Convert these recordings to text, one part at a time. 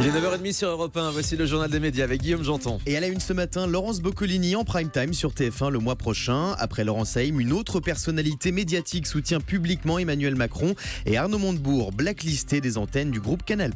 Il est 9h30 sur Europe 1, voici le journal des médias avec Guillaume Janton. Et à la une ce matin, Laurence Boccolini en prime time sur TF1 le mois prochain. Après Laurence Haïm, une autre personnalité médiatique soutient publiquement Emmanuel Macron et Arnaud Montebourg, blacklisté des antennes du groupe Canal+.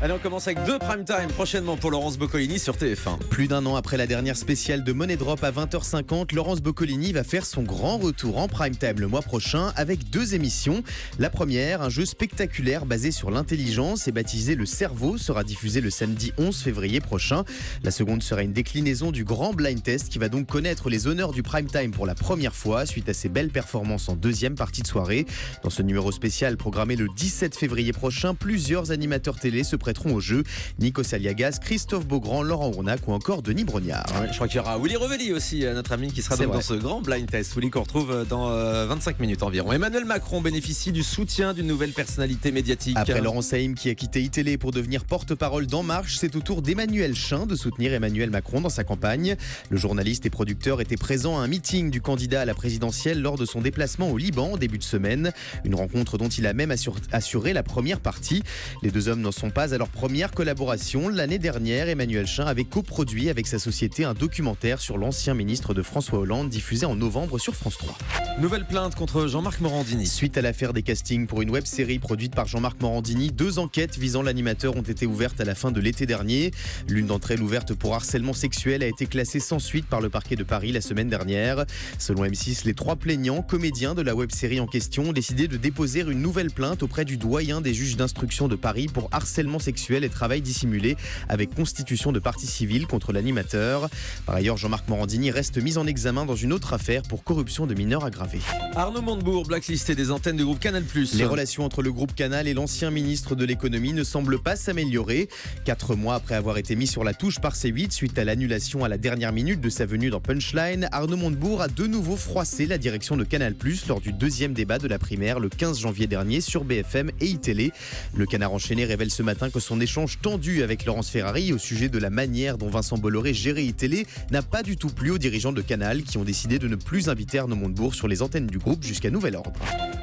Allez, on commence avec 2 prime time prochainement pour Laurence Boccolini sur TF1. Plus d'un an après la dernière spéciale de Money Drop à 20h50, Laurence Boccolini va faire son grand retour en prime time le mois prochain avec 2 émissions. La première, un jeu spectaculaire basé sur l'intelligence et baptisé Le Cerveau, sera diffusé le samedi 11 février prochain. La seconde sera une déclinaison du grand blind test qui va donc connaître les honneurs du prime time pour la première fois suite à ses belles performances en deuxième partie de soirée. Dans ce numéro spécial programmé le 17 février prochain, plusieurs animateurs télé se prêteront au jeu. Nikos Aliagas, Christophe Beaugrand, Laurent Ournac ou encore Denis Brognard. Ouais, je crois qu'il y aura Willy Revelli aussi, notre ami qui sera donc dans ce grand blind test. Willy qu'on retrouve dans 25 minutes environ. Emmanuel Macron bénéficie du soutien d'une nouvelle personnalité médiatique. Après Laurence Haïm qui a quitté iTélé pour devenir porte-parole d'En Marche, c'est au tour d'Emmanuel Chin de soutenir Emmanuel Macron dans sa campagne. Le journaliste et producteur était présent à un meeting du candidat à la présidentielle lors de son déplacement au Liban en début de semaine. Une rencontre dont il a même assuré la première partie. Les deux hommes n'en sont pas à leur première collaboration. L'année dernière, Emmanuel Chin avait coproduit avec sa société un documentaire sur l'ancien ministre de François Hollande diffusé en novembre sur France 3. Nouvelle plainte contre Jean-Marc Morandini. Suite à l'affaire des castings pour une web-série produite par Jean-Marc Morandini, 2 enquêtes visant l'animateur ont été ouvertes à la fin de l'été dernier. L'une d'entre elles, ouverte pour harcèlement sexuel, a été classée sans suite par le parquet de Paris la semaine dernière. Selon M6, les 3 plaignants, comédiens de la web-série en question, ont décidé de déposer une nouvelle plainte auprès du doyen des juges d'instruction de Paris pour harcèlement sexuel et travail dissimulé avec constitution de partie civile contre l'animateur. Par ailleurs, Jean-Marc Morandini reste mis en examen dans une autre affaire pour corruption de mineurs aggravée. Arnaud Montebourg, blacklisté des antennes du groupe Canal+. Les relations entre le groupe Canal et l'ancien ministre de l'économie ne semblent pas s'améliorer. 4 mois après avoir été mis sur la touche par C8 suite à l'annulation à la dernière minute de sa venue dans Punchline, Arnaud Montebourg a de nouveau froissé la direction de Canal+ lors du 2e débat de la primaire le 15 janvier dernier sur BFM et iTélé. Le Canard enchaîné révèle ce matin que son échange tendu avec Laurence Ferrari au sujet de la manière dont Vincent Bolloré gérait iTélé n'a pas du tout plu aux dirigeants de Canal qui ont décidé de ne plus inviter Arnaud Montebourg sur les antennes du groupe jusqu'à nouvel ordre.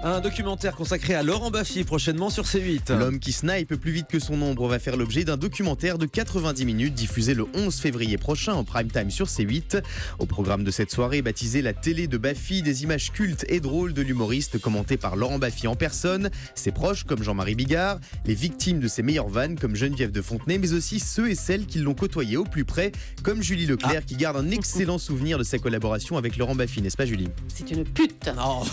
Un documentaire consacré à Laurent Baffy prochainement sur C8. L'homme qui snipe plus vite que son ombre va faire l'objet d'un documentaire de 90 minutes diffusé le 11 février prochain en prime time sur C8. Au programme de cette soirée baptisée La télé de Baffy, des images cultes et drôles de l'humoriste commenté par Laurent Baffy en personne, ses proches comme Jean-Marie Bigard, les victimes de ses meilleures vannes comme Geneviève de Fontenay, mais aussi ceux et celles qui l'ont côtoyé au plus près comme Julie Leclerc qui garde un excellent souvenir de sa collaboration avec Laurent Baffy, n'est-ce pas Julie? C'est une pute. Non.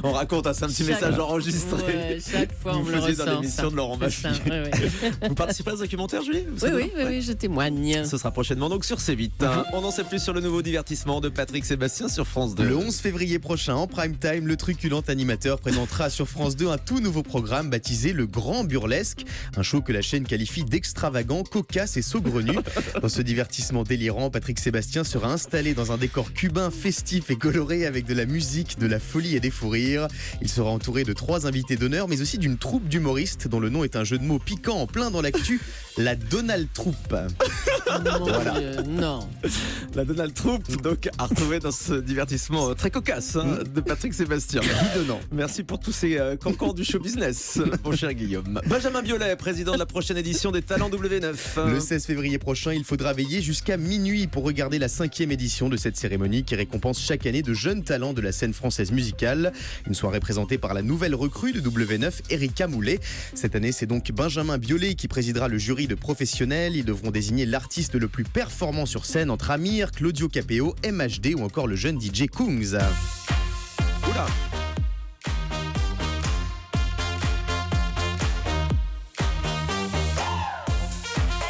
On raconte, c'est un petit message enregistré. Ouais, chaque fois on vous me le faisiez ressent. dans l'émission de Laurent Baffy. Ouais. Vous participez à ce documentaire, Julie? Oui, je témoigne. Ce sera prochainement donc sur C8. On en sait plus sur le nouveau divertissement de Patrick Sébastien sur France 2. Le 11 février prochain, en prime time, le truculent animateur présentera sur France 2 un tout nouveau programme baptisé Le Grand Burlesque. Un show que la chaîne qualifie d'extravagant, cocasse et saugrenu. Dans ce divertissement délirant, Patrick Sébastien sera installé dans un décor cubain festif et coloré avec de la musique, de la folie et des fous rires. Il sera entouré de 3 invités d'honneur, mais aussi d'une troupe d'humoristes dont le nom est un jeu de mots piquant en plein dans l'actu, la Donald Troupe. Voilà. Non. La Donald Troupe, donc, à retrouver dans ce divertissement très cocasse de Patrick Sébastien. Merci pour tous ces cancans du show business, mon cher Guillaume. Benjamin Biolay, président de la prochaine édition des Talents W9. Le 16 février prochain, il faudra veiller jusqu'à minuit pour regarder la 5e édition de cette cérémonie qui récompense chaque année de jeunes talents de la scène française musicale. Une soirée présentée par la nouvelle recrue de W9, Erika Moulet. Cette année, c'est donc Benjamin Biolay qui présidera le jury de professionnels. Ils devront désigner l'artiste le plus performant sur scène entre Amir, Claudio Capéo, MHD ou encore le jeune DJ Kungs. Oula.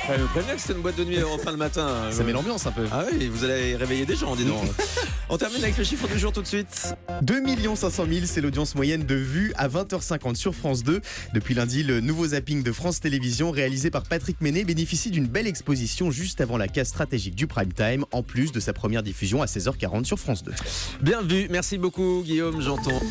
Je me préviens que c'était une boîte de nuit enfin le matin. Ça met l'ambiance un peu. Ah oui, vous allez réveiller des gens, dis donc. On termine avec le chiffre du jour tout de suite. 2 500 000, c'est l'audience moyenne de vues à 20h50 sur France 2. Depuis lundi, le nouveau zapping de France Télévisions, réalisé par Patrick Ménet, bénéficie d'une belle exposition juste avant la case stratégique du prime time, en plus de sa première diffusion à 16h40 sur France 2. Bien vu, merci beaucoup Guillaume Janton.